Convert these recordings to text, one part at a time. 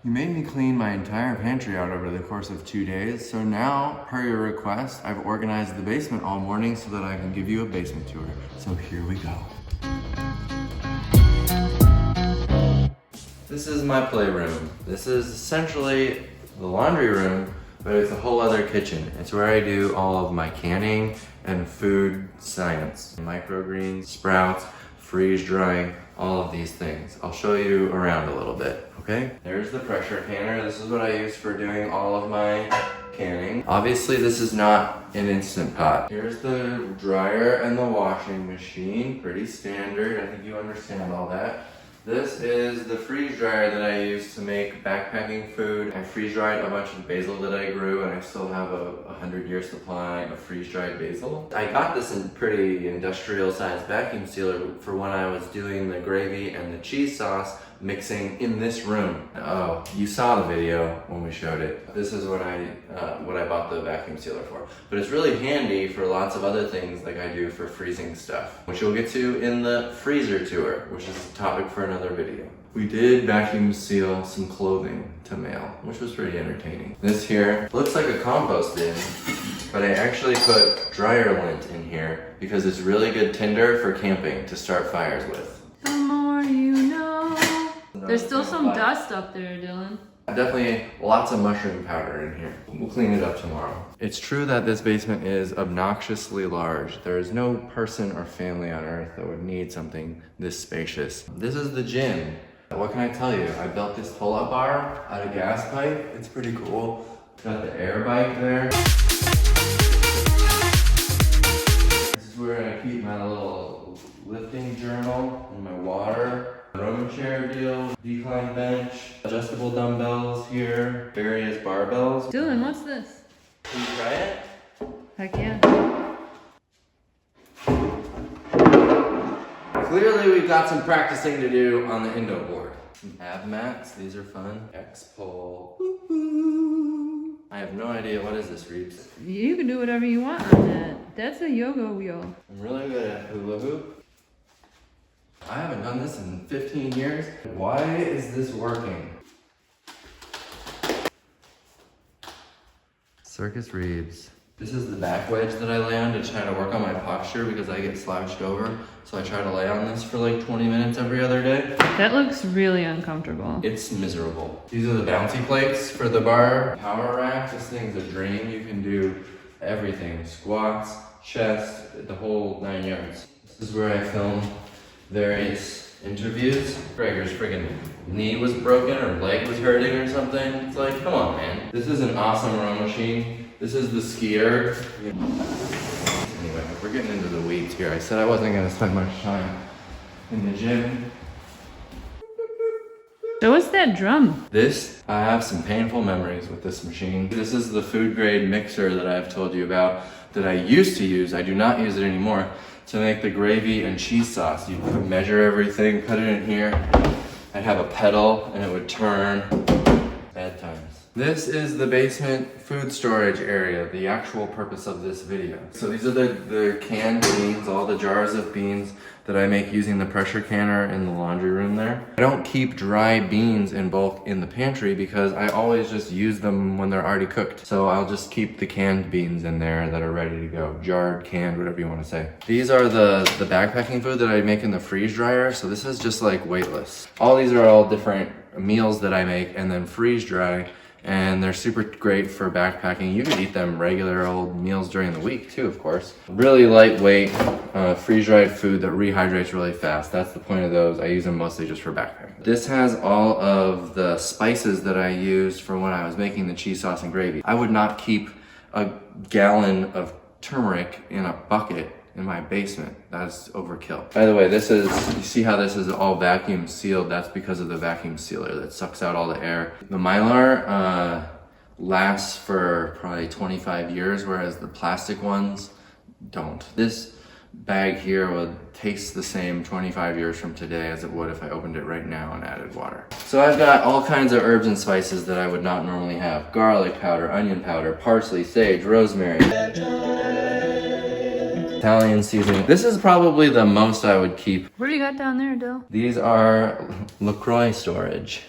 You made me clean my entire pantry out over the course of 2 days, so now, per your request, I've organized the basement all morning so that I can give you a basement tour. So here we go. This is my playroom. This is essentially the laundry room, but it's a whole other kitchen. It's where I do all of my canning and food science. Microgreens, sprouts, freeze drying, all of these things. I'll show you around a little bit, okay? There's the pressure canner. This is what I use for doing all of my canning. Obviously, this is not an Instant Pot. Here's the dryer and the washing machine. Pretty standard. I think you understand all that. This is the freeze dryer that I use to make backpacking food. I freeze dried a bunch of basil that I grew, and I still have a 100-year supply of freeze dried basil. I got this in pretty industrial sized vacuum sealer for when I was doing the gravy and the cheese sauce mixing in this room. Oh, you saw the video when we showed it. This is what I bought the vacuum sealer for. But it's really handy for lots of other things like I do for freezing stuff, which you'll get to in the freezer tour, which is a topic for another video. We did vacuum seal some clothing to mail, which was pretty entertaining. This here looks like a compost bin, but I actually put dryer lint in here because it's really good tinder for camping to start fires with. The more you know. There's still some dust up there, Dylan. Definitely lots of mushroom powder in here. We'll clean it up tomorrow. It's true that this basement is obnoxiously large. There is no person or family on earth that would need something this spacious. This is the gym. What can I tell you? I built this pull-up bar out of gas pipe. It's pretty cool. Got the air bike there. This is where I keep my little lifting journal and my water. Ramen chair deal, decline bench, adjustable dumbbells here, various barbells. Dylan, what's this? Can you try it? Heck yeah. Clearly we've got some practicing to do on the Indo board. Some ab mats, these are fun. X-pole. I have no idea, what is this, Reeves? You can do whatever you want on that. That's a yoga wheel. I'm really good at hula hoop. I haven't done this in 15 years. Why is this working? Circus Reeves. This is the back wedge that I lay on to try to work on my posture because I get slouched over. So I try to lay on this for like 20 minutes every other day. That looks really uncomfortable. It's miserable. These are the bouncy plates for the bar. Power rack, this thing's a dream. You can do everything. Squats, chest, the whole 9 yards. This is where I film various interviews. Gregor's friggin' knee was broken or leg was hurting or something. It's like, come on, man. This is an awesome row machine. This is the skier. Anyway, we're getting into the weeds here. I said I wasn't gonna spend much time in the gym. So what's that drum? This, I have some painful memories with this machine. This is the food grade mixer that I've told you about that I used to use. I do not use it anymore. To make the gravy and cheese sauce. You could measure everything, put it in here. I'd have a pedal and it would turn. Bad times. This is the basement food storage area, the actual purpose of this video. So these are the canned beans, all the jars of beans that I make using the pressure canner in the laundry room there. I don't keep dry beans in bulk in the pantry because I always just use them when they're already cooked. So I'll just keep the canned beans in there that are ready to go. Jarred, canned, whatever you want to say. These are the backpacking food that I make in the freeze dryer. So this is just like weightless. All these are all different meals that I make and then freeze dry. And they're super great for backpacking. You can eat them regular old meals during the week too, of course. Really lightweight, freeze-dried food that rehydrates really fast. That's the point of those. I use them mostly just for backpacking. This has all of the spices that I used for when I was making the cheese sauce and gravy. I would not keep a gallon of turmeric in a bucket in my basement. That's overkill. By the way, this is, you see how this is all vacuum sealed? That's because of the vacuum sealer that sucks out all the air. The Mylar lasts for probably 25 years, whereas the plastic ones don't. This bag here would taste the same 25 years from today as it would if I opened it right now and added water. So I've got all kinds of herbs and spices that I would not normally have. Garlic powder, onion powder, parsley, sage, rosemary. Italian seasoning. This is probably the most I would keep. What do you got down there, Dill? These are LaCroix storage.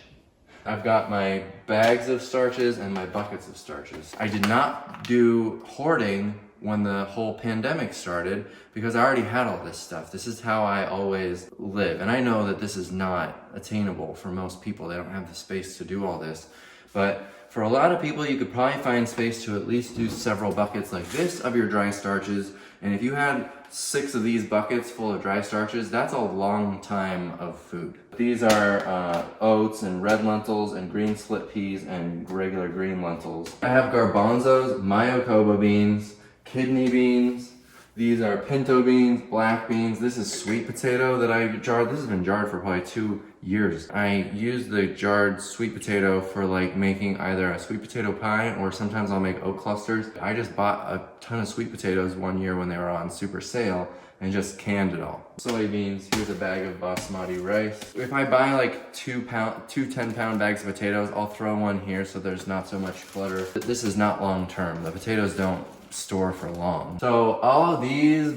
I've got my bags of starches and my buckets of starches. I did not do hoarding when the whole pandemic started because I already had all this stuff. This is how I always live. And I know that this is not attainable for most people. They don't have the space to do all this. But for a lot of people, you could probably find space to at least do several buckets like this of your dry starches. And if you had 6 of these buckets full of dry starches, that's a long time of food. These are oats and red lentils and green split peas and regular green lentils. I have garbanzos, mayocoba beans, kidney beans. These are pinto beans, black beans. This is sweet potato that I jarred. This has been jarred for probably 2 years. I use the jarred sweet potato for like making either a sweet potato pie or sometimes I'll make oat clusters. I just bought a ton of sweet potatoes one year when they were on super sale and just canned it all. Soybeans, here's a bag of basmati rice. If I buy like two 10-pound bags of potatoes, I'll throw one here so there's not so much clutter. But this is not long term. The potatoes don't store for long. So all of these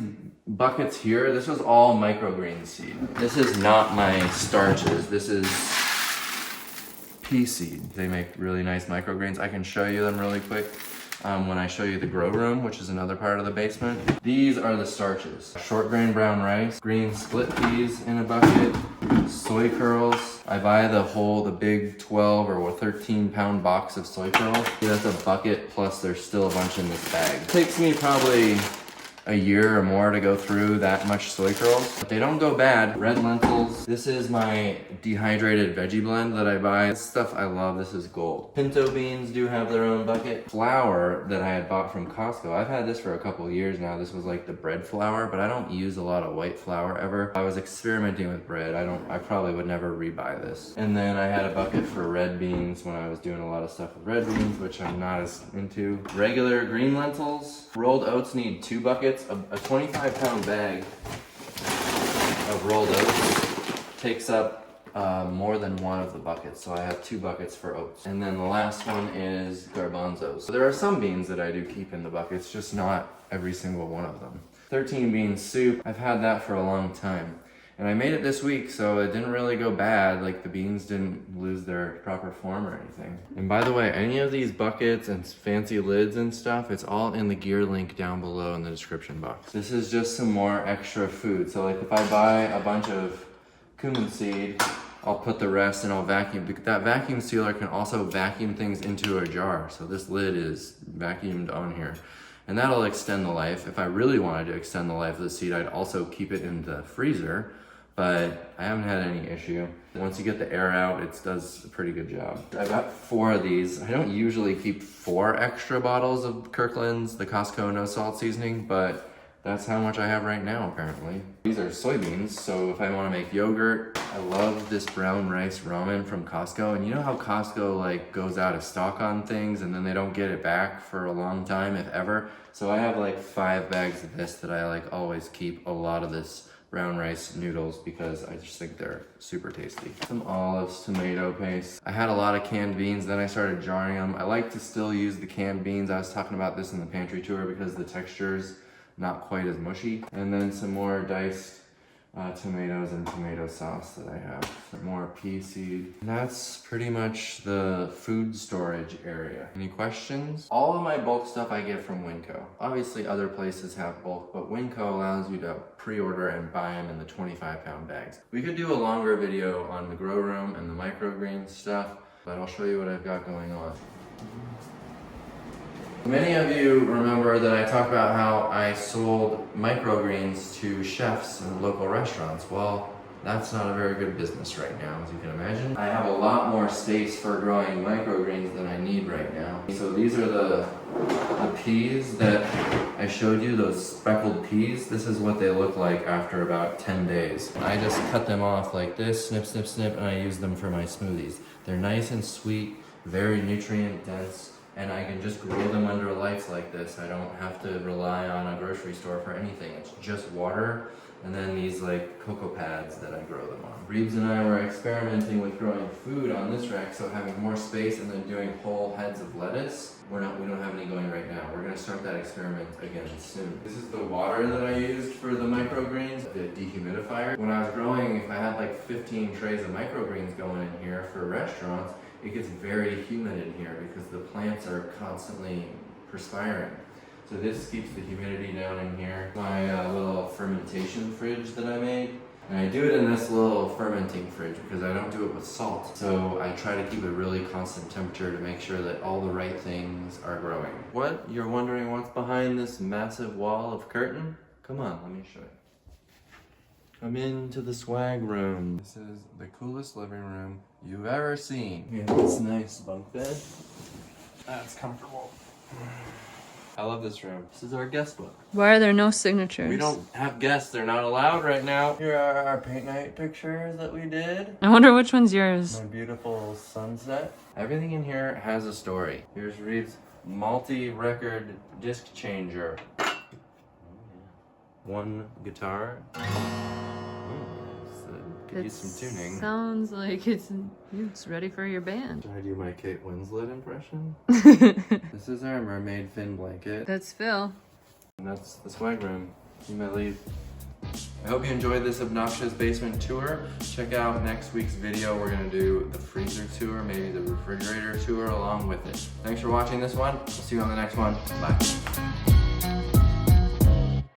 buckets here, this was all microgreen seed. This is not my starches. This is pea seed. They make really nice microgreens. I can show you them really quick when I show you the grow room, which is another part of the basement. These are the starches. Short grain brown rice, green split peas in a bucket, soy curls. I buy the big 12 or 13-pound box of soy curls. That's a bucket, plus there's still a bunch in this bag. It takes me probably a year or more to go through that much soy curls, but they don't go bad. Red lentils. This is my dehydrated veggie blend that I buy. This stuff I love. This is gold. Pinto beans do have their own bucket. Flour that I had bought from Costco. I've had this for a couple years now. This was like the bread flour, but I don't use a lot of white flour ever. I was experimenting with bread. I probably would never rebuy this. And then I had a bucket for red beans when I was doing a lot of stuff with red beans, which I'm not as into. Regular green lentils. Rolled oats need 2 buckets. A 25-pound bag of rolled oats takes up more than one of the buckets, so I have 2 buckets for oats. And then the last one is garbanzos. So there are some beans that I do keep in the buckets, just not every single one of them. 13 bean soup, I've had that for a long time. And I made it this week, so it didn't really go bad. Like the beans didn't lose their proper form or anything. And by the way, any of these buckets and fancy lids and stuff, it's all in the gear link down below in the description box. This is just some more extra food. So like if I buy a bunch of cumin seed, I'll put the rest and I'll vacuum. That vacuum sealer can also vacuum things into a jar. So this lid is vacuumed on here. And that'll extend the life. If I really wanted to extend the life of the seed, I'd also keep it in the freezer. But I haven't had any issue. Once you get the air out, it does a pretty good job. I got 4 of these. I don't usually keep 4 extra bottles of Kirkland's, the Costco no salt seasoning, but that's how much I have right now, apparently. These are soybeans, so if I want to make yogurt, I love this brown rice ramen from Costco. And you know how Costco like goes out of stock on things and then they don't get it back for a long time, if ever? So I have like 5 bags of this that I like always keep a lot of this brown rice noodles because I just think they're super tasty. Some olives, tomato paste. I had a lot of canned beans, then I started jarring them. I like to still use the canned beans. I was talking about this in the pantry tour because the texture's not quite as mushy. And then some more diced tomatoes and tomato sauce that I have. Some more pea seed. And that's pretty much the food storage area. Any questions? All of my bulk stuff I get from Winco. Obviously other places have bulk, but Winco allows you to pre-order and buy them in the 25-pound bags. We could do a longer video on the grow room and the microgreens stuff, but I'll show you what I've got going on. Many of you remember that I talked about how I sold microgreens to chefs in local restaurants. Well, that's not a very good business right now, as you can imagine. I have a lot more space for growing microgreens than I need right now. So these are the peas that I showed you, those speckled peas. This is what they look like after about 10 days. I just cut them off like this, snip, snip, snip, and I use them for my smoothies. They're nice and sweet, very nutrient dense. And I can just grow them under lights like this. I don't have to rely on a grocery store for anything. It's just water and then these like cocoa pads that I grow them on. Reeves and I were experimenting with growing food on this rack, so having more space and then doing whole heads of lettuce. We don't have any going right now. We're gonna start that experiment again soon. This is the water that I used for the microgreens, the dehumidifier. When I was growing, if I had like 15 trays of microgreens going in here for restaurants, it gets very humid in here because the plants are constantly perspiring. So this keeps the humidity down in here. My little fermentation fridge that I made. And I do it in this little fermenting fridge because I don't do it with salt. So I try to keep a really constant temperature to make sure that all the right things are growing. What? You're wondering what's behind this massive wall of curtain? Come on, let me show you. Come into the swag room. This is the coolest living room you've ever seen. We have this nice bunk bed. That's comfortable. I love this room. This is our guest book. Why are there no signatures? We don't have guests. They're not allowed right now. Here are our paint night pictures that we did. I wonder which one's yours. My beautiful sunset. Everything in here has a story. Here's Reeves' multi-record disc changer. One guitar. Could use some tuning. Sounds like it's ready for your band. Should I do my Kate Winslet impression? This is our mermaid fin blanket. That's Phil. And that's the swag room. You may leave. I hope you enjoyed this obnoxious basement tour. Check out next week's video. We're gonna do the freezer tour, maybe the refrigerator tour along with it. Thanks for watching this one. I'll see you on the next one. Bye.